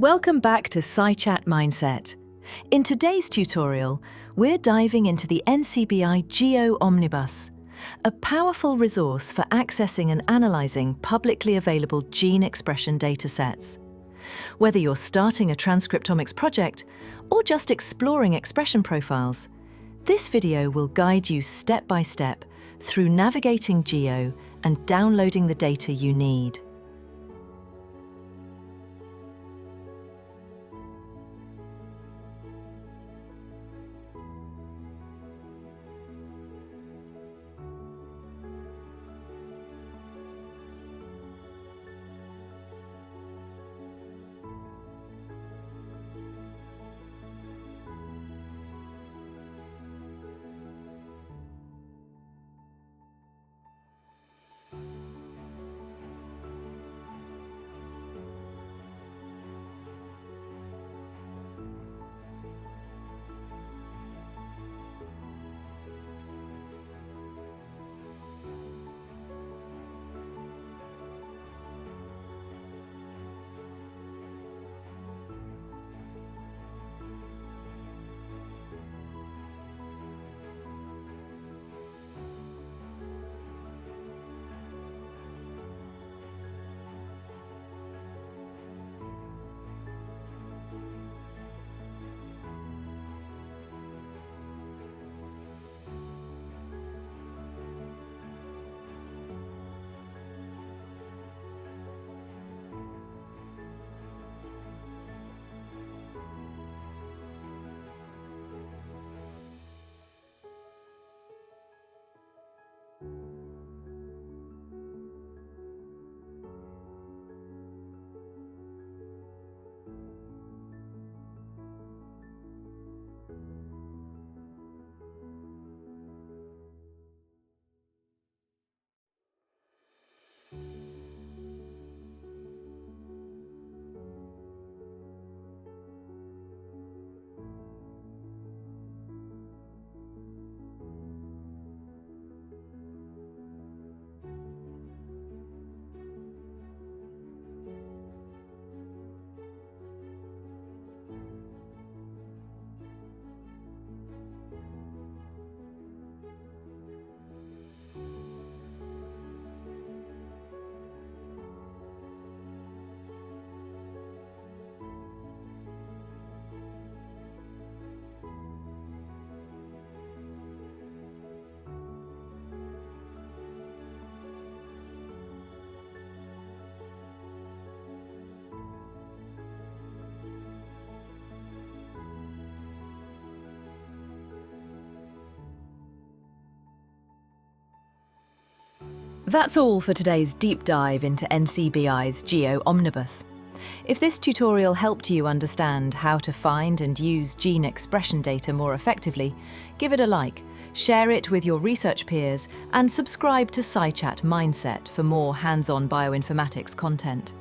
Welcome back to SciChat Mindset. In today's tutorial, we're diving into the NCBI GEO Omnibus, a powerful resource for accessing and analyzing publicly available gene expression datasets. Whether you're starting a transcriptomics project or just exploring expression profiles, this video will guide you step by step through navigating GEO and downloading the data you need. That's all for today's deep dive into NCBI's GEO Omnibus. If this tutorial helped you understand how to find and use gene expression data more effectively, give it a like, share it with your research peers, and subscribe to SciChat Mindset for more hands-on bioinformatics content.